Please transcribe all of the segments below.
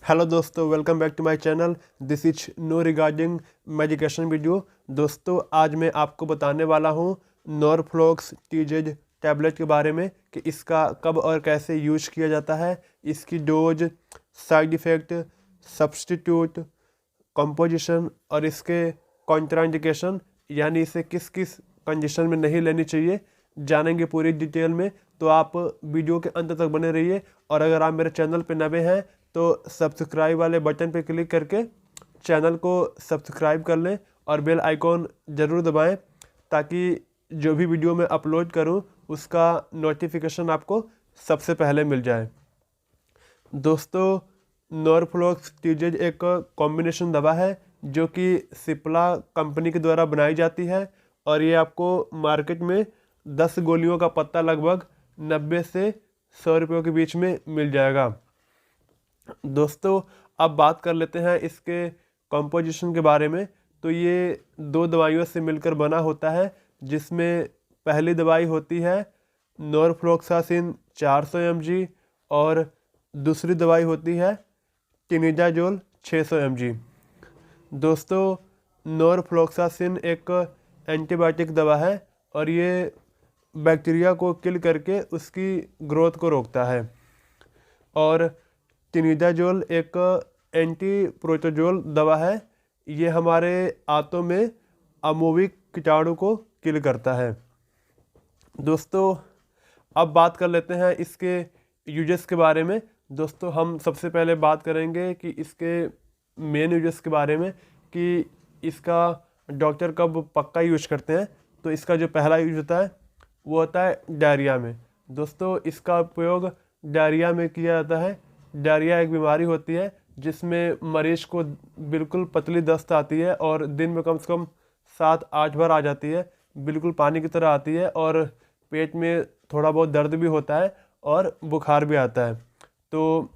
Hello दोस्तों, welcome back to my channel. This is no regarding medication video. दोस्तों, आज मैं आपको बताने वाला हूँ नॉरफ्लॉक्स TZ टैबलेट के बारे में कि इसका कब और कैसे यूज किया जाता है, इसकी dose, side effect, substitute, composition और इसके कॉन्ट्राइंडिकेशन यानी इसे किस किस कंडीशन में नहीं लेनी चाहिए, जानेंगे पूरी डिटेल में। तो आप वीडियो के अंत तक बने रहिए और अगर आप मेरे चैनल पर नए हैं तो सब्सक्राइब वाले बटन पर क्लिक करके चैनल को सब्सक्राइब कर लें और बेल आइकॉन ज़रूर दबाएं ताकि जो भी वीडियो मैं अपलोड करूं उसका नोटिफिकेशन आपको सबसे पहले मिल जाए। दोस्तों, नॉरफ्लॉक्स TZ एक कॉम्बिनेशन दवा है जो कि सिप्ला कंपनी के द्वारा बनाई जाती है और ये आपको मार्केट में 10 गोलियों का पत्ता लगभग 90 से 100 रुपयों के बीच में मिल जाएगा। दोस्तों, अब बात कर लेते हैं इसके कंपोजिशन के बारे में। तो ये 2 दवाइयों से मिलकर बना होता है, जिसमें पहली दवाई होती है नॉरफ्लॉक्सासिन 400 mg और दूसरी दवाई होती है टिनिडाजोल 600 mg। दोस्तों, नॉरफ्लॉक्सासिन एक एंटीबायोटिक दवा है और ये बैक्टीरिया को किल करके उसकी ग्रोथ को रोकता है और टिनिडाजोल एक एंटी प्रोटोजोल दवा है। ये हमारे आंतों में अमोविक कीटाणु को किल करता है। दोस्तों, अब बात कर लेते हैं इसके यूजेस के बारे में। दोस्तों, हम सबसे पहले बात करेंगे कि इसके मेन यूजेस के बारे में कि इसका डॉक्टर कब पक्का यूज करते हैं। तो इसका जो पहला यूज होता है वो होता है डायरिया में। दोस्तों, इसका उपयोग डायरिया में किया जाता है। डायरिया एक बीमारी होती है जिसमें मरीज को बिल्कुल पतली दस्त आती है और दिन में कम से कम 7-8 बार आ जाती है, बिल्कुल पानी की तरह आती है और पेट में थोड़ा बहुत दर्द भी होता है और बुखार भी आता है। तो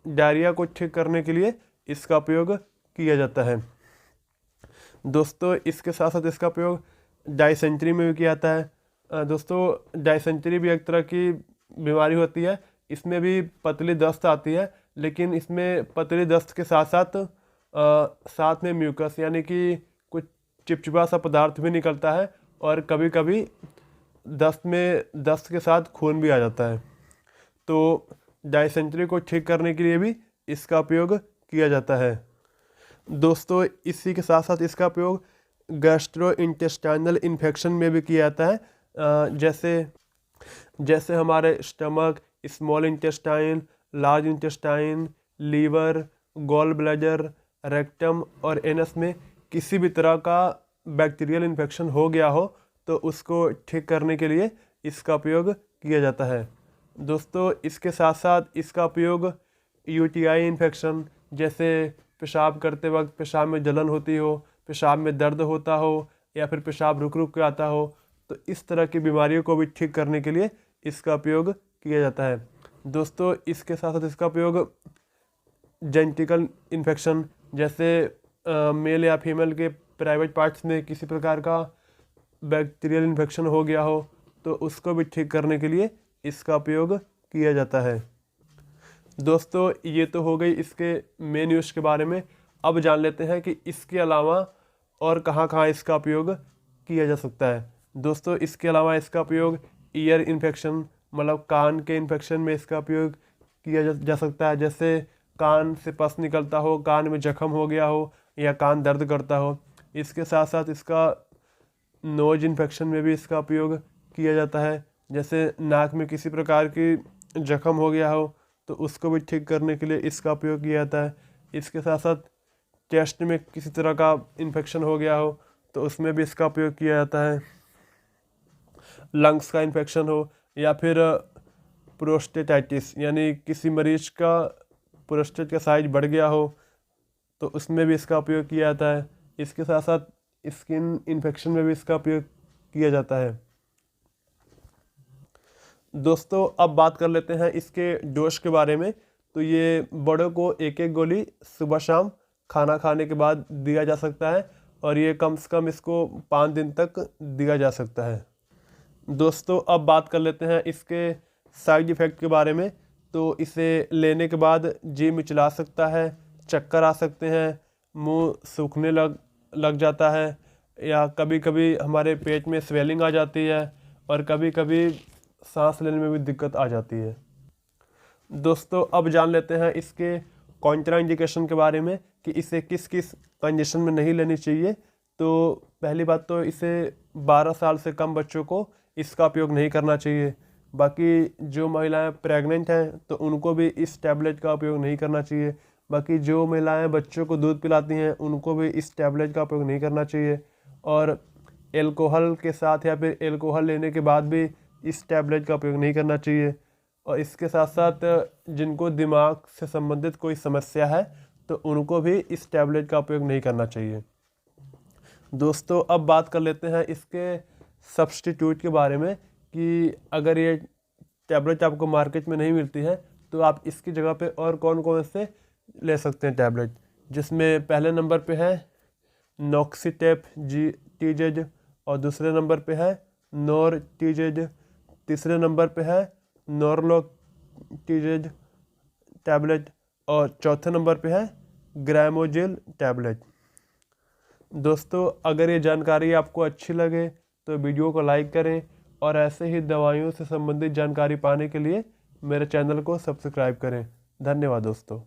डायरिया को ठीक करने के लिए इसका उपयोग किया जाता है। दोस्तों, इसके साथ साथ इसका उपयोग डायसेंट्री में भी किया जाता है। दोस्तों, डायसेंट्री भी एक तरह की बीमारी होती है। इसमें भी पतली दस्त आती है, लेकिन इसमें पतली दस्त के साथ साथ साथ में म्यूकस यानी कि कुछ चिपचिपा सा पदार्थ भी निकलता है और कभी कभी दस्त के साथ खून भी आ जाता है। तो डायसेंट्री को ठीक करने के लिए भी इसका उपयोग किया जाता है। दोस्तों, इसी के साथ साथ इसका उपयोग गैस्ट्रोइंटेस्टाइनल इन्फेक्शन में भी किया जाता है। जैसे हमारे stomach, small intestine, large intestine, liver, gall bladder, rectum और एनस में किसी भी तरह का बैक्टीरियल इन्फेक्शन हो गया हो तो उसको ठीक करने के लिए इसका उपयोग किया जाता है। दोस्तों, इसके साथ साथ इसका उपयोग UTI इन्फेक्शन, जैसे पेशाब करते वक्त पेशाब में जलन होती हो, पेशाब में दर्द होता हो या फिर पेशाब रुक रुक के आता हो, तो इस तरह की बीमारियों को भी ठीक करने के लिए इसका उपयोग किया जाता है। दोस्तों, इसके साथ साथ इसका उपयोग जेनेटिकल इन्फेक्शन, जैसे मेल या फीमेल के प्राइवेट पार्ट्स में किसी प्रकार का बैक्टीरियल इन्फेक्शन हो गया हो तो उसको भी ठीक करने के लिए इसका उपयोग किया जाता है। दोस्तों, ये तो हो गई इसके मेन यूज के बारे में। अब जान लेते हैं कि इसके अलावा और कहाँ कहाँ इसका उपयोग किया जा सकता है। दोस्तों, इसके अलावा इसका उपयोग ईयर इन्फेक्शन मतलब कान के इन्फेक्शन में इसका उपयोग किया जा सकता है। जैसे कान से पस निकलता हो, कान में जख्म हो गया हो या कान दर्द करता हो। इसके साथ साथ इसका नोज इन्फेक्शन में भी इसका उपयोग किया जाता है। जैसे नाक में किसी प्रकार की जख्म हो गया हो तो उसको भी ठीक करने के लिए इसका उपयोग किया जाता है। इसके साथ साथ चेस्ट में किसी तरह का इन्फेक्शन हो गया हो तो उसमें भी इसका उपयोग किया जाता है। लंग्स का इन्फेक्शन हो या फिर प्रोस्टेटाइटिस यानी किसी मरीज का प्रोस्टेट का साइज बढ़ गया हो तो उसमें भी इसका उपयोग किया जाता है। इसके साथ साथ स्किन इन्फेक्शन में भी इसका उपयोग किया जाता है। दोस्तों, अब बात कर लेते हैं इसके डोज के बारे में। तो ये बड़ों को 1-1 गोली सुबह शाम खाना खाने के बाद दिया जा सकता है और ये कम से कम इसको 5 दिन तक दिया जा सकता है। दोस्तों, अब बात कर लेते हैं इसके साइड इफ़ेक्ट के बारे में। तो इसे लेने के बाद जी मिचला सकता है, चक्कर आ सकते हैं, मुंह सूखने लग जाता है, या कभी कभी हमारे पेट में स्वेलिंग आ जाती है और कभी कभी सांस लेने में भी दिक्कत आ जाती है। दोस्तों अब जान लेते हैं इसके कॉन्ट्राइंडिकेशन के बारे में कि इसे किस किस कंडीशन में नहीं लेनी चाहिए। तो पहली बात तो इसे 12 साल से कम बच्चों को इसका उपयोग नहीं करना चाहिए। बाकी जो महिलाएं प्रेग्नेंट हैं तो उनको भी इस टैबलेट का उपयोग नहीं करना चाहिए। बाकी जो महिलाएं बच्चों को दूध पिलाती हैं उनको भी इस टैबलेट का उपयोग नहीं करना चाहिए। और एल्कोहल के साथ या फिर एल्कोहल लेने के बाद भी इस टैबलेट का उपयोग नहीं करना चाहिए। और इसके साथ साथ जिनको दिमाग से संबंधित कोई समस्या है तो उनको भी इस टैबलेट का उपयोग नहीं करना चाहिए। दोस्तों अब बात कर लेते हैं इसके सब्स्टिट्यूट के बारे में कि अगर ये टैबलेट आपको मार्केट में नहीं मिलती है तो आप इसकी जगह पे और कौन कौन से ले सकते हैं टैबलेट, जिसमें पहले नंबर पे है नॉक्सीटेप TZ और दूसरे नंबर पे है नोर TZ, तीसरे नंबर पे है नॉर्लोक TZ टैबलेट और चौथे नंबर पे है ग्रामोजिल टैबलेट। दोस्तों अगर ये जानकारी आपको अच्छी लगे तो वीडियो को लाइक करें और ऐसे ही दवाइयों से संबंधित जानकारी पाने के लिए मेरे चैनल को सब्सक्राइब करें। धन्यवाद दोस्तों।